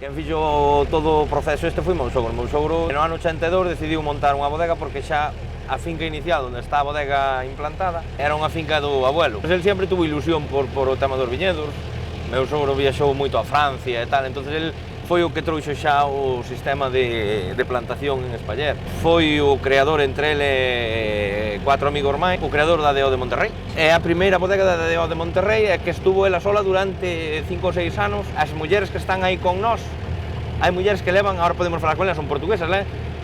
Quen fixo todo o proceso este foi meu sogro. Meu sogro no ano 82 decidiu montar unha bodega porque xa a finca inicial onde está a bodega implantada era unha finca do abuelo. El sempre tuvo ilusión por o tema dos viñedos. Meu sogro viaxou moito a Francia e tal, entonces el foi o que trouxo xa o sistema de plantación en Espaller. Foi o creador entre ele e 4 amigos máis, o creador da DO de Monterrey. É a primeira bodega da DO de Monterrey e que estuvo ela sola durante 5 ou 6 anos. As mulleres que están aí con nós, hai mulleres que levan, agora podemos falar con elas, son portuguesas,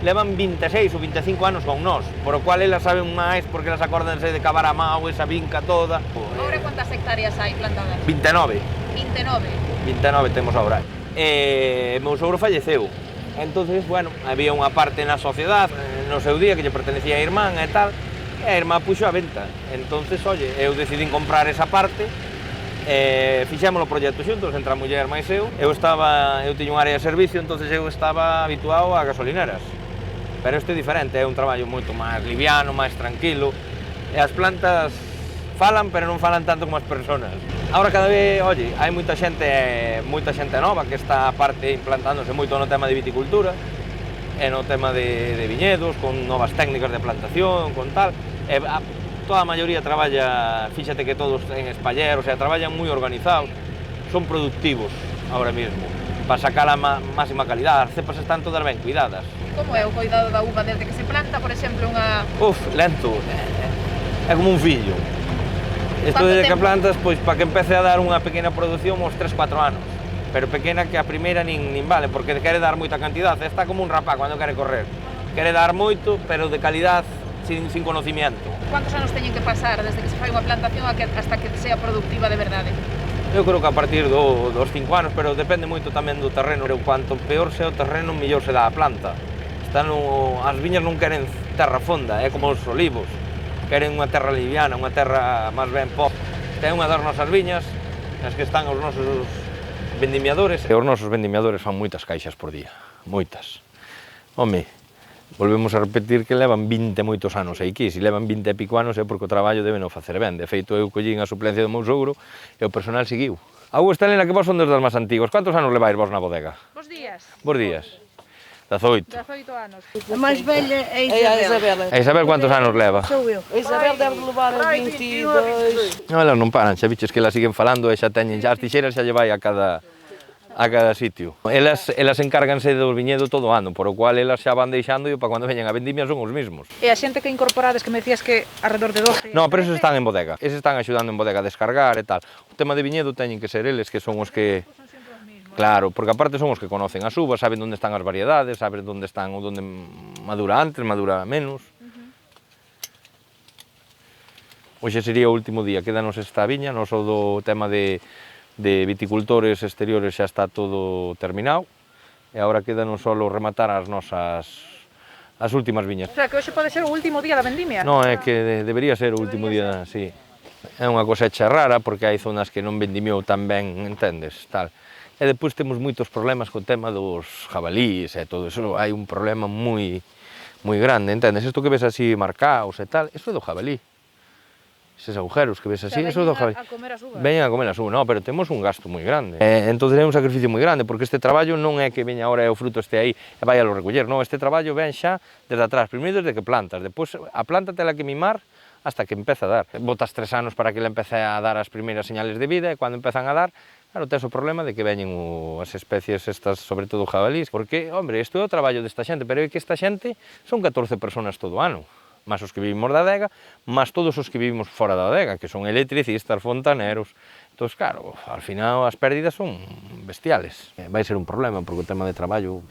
levan 26 ou 25 anos con nós, por o cual elas saben máis porque elas acórdanse de cavar a mau, esa vinca toda. Agora quantas hectáreas hai plantadas? 29. 29 temos agora. Meu sogro falleceu. Entonces, bueno, había unha parte na sociedade no seu día que lle pertenecía a irmán e tal, e a irmá puxo a venta. Entonces, oye, eu decidín comprar esa parte, fixemos o proxecto xuntos entre a muller máis eu tiño unha área de servicio, entonces eu estaba habituado a gasolineras. Pero isto é diferente, é un traballo moito máis liviano, máis tranquilo, e as plantas falan, pero non falan tanto como as persoas. Ahora cada vez, oye, hai moita xente nova que está aparte implantándose moito no tema de viticultura e no tema de viñedos, con novas técnicas de plantación, con tal. Toda a maioría traballa, fíxate que todos en Espaller, o sea, traballan moi organizados, son productivos ahora mesmo, para sacar a máxima calidad, as cepas están todas ben cuidadas. Como é o cuidado da uva desde que se planta, por exemplo, unha... Lento, é como un fillo. Isto desde que plantas, pois, para que empece a dar unha pequena produción uns 3-4 anos, pero pequena que a primeira nin vale, porque quere dar moita cantidad, está como un rapá cando quere correr, quere dar moito, pero de calidad sin conocimiento. Quantos anos teñen que pasar desde que se fai unha plantación hasta que sea productiva de verdade? Eu creo que a partir dos 5 anos, pero depende moito tamén do terreno. Pero cuanto peor sea o terreno, mellor se dá a planta. As viñas non queren terra fonda, é como os olivos. Queren unha terra liviana, unha terra máis ben pop. Ten unha das nosas viñas, as que están os nosos vendimiadores. E os nosos vendimiadores fan moitas caixas por día, moitas. Home, volvemos a repetir que levan 20 moitos anos aquí, se levan 20 e pico anos é porque o traballo deben o facer ben. De feito, eu collín a suplencia do meu sogro e o personal seguiu. Augusta Elena, que vos son dos máis antigos, cantos anos levais vos na bodega? Bos días. Bos días. 18. 18 anos. A máis velha é a Isabel. A Isabel quantos anos leva? Sou eu. A Isabel deve levar 22. Non, elas non paran, xa biches que elas siguen falando e xa teñen, xa as tixeras xa lle vai a cada sitio. Elas encárganse do viñedo todo o ano, por o cual elas xa van deixando e para cando veñen a vendimia son os mismos. E a xente que incorporades, que me decías que alrededor de 12... No, pero esos están en bodega, eses están axudando en bodega a descargar e tal. O tema de viñedo teñen que ser eles, que son os que... Claro, porque aparte son os que conocen as uvas, saben onde están as variedades, saben onde están ou onde madura antes, madura menos. Hoxe sería o último día, quédanos esta viña, nos o do tema de viticultores exteriores xa está todo terminado e agora quédanos só rematar as últimas viñas. O sea, que hoxe pode ser o último día da vendimia? Non, é que debería ser o último día, sí. É unha cosecha rara porque hai zonas que non vendimiou tan ben, entendes, tal. E depois temos moitos problemas co tema dos jabalíes e todo eso, hai un problema moi grande, entendes? Isto que ves así marcaos e tal, eso é do jabalí. Eses agujeros que ves así, eso é do jabalí. A comer as uvas. Veñen a comer as uvas, non, pero temos un gasto moi grande. Entón é un sacrificio moi grande, porque este traballo non é que veña ahora e o fruto este aí e vai a lo recoller, non, este traballo ven xa desde atrás, primeiro desde que plantas, depois a planta tela que mimar hasta que empeza a dar. Botas 3 anos para que ela empece a dar as primeiras señales de vida e cando empezan a dar, claro, tes o problema de que veñen as especies estas, sobre todo jabalís, porque, hombre, isto é o traballo desta xente, pero é que esta xente son 14 personas todo o ano, máis os que vivimos da adega, máis todos os que vivimos fora da adega, que son electricistas, fontaneros. Entón, claro, al final as pérdidas son bestiales. Vai ser un problema, porque o tema de traballo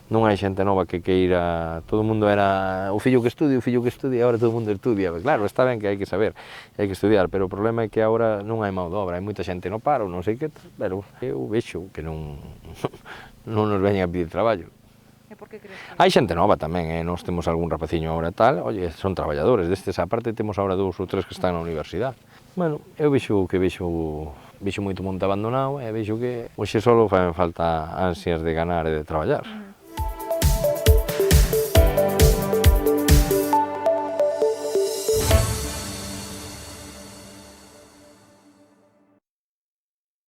non hai xente nova que queira, todo o mundo era o fillo que estudie, e agora todo o mundo estudia. Claro, está ben que hai que saber, hai que estudiar, pero o problema é que agora non hai mão de obra, hai moita xente no paro, non sei que tal, pero eu vexo que non nos veñen a pedir traballo. E por que crees que? Hai xente nova tamén, nós temos algún rapaciño agora tal, oye, son traballadores destes, aparte temos agora 2 ou 3 que están na universidade. Bueno, eu vexo moito monte abandonado e vexo que hoxe só fan falta ansias de ganar e de traballar.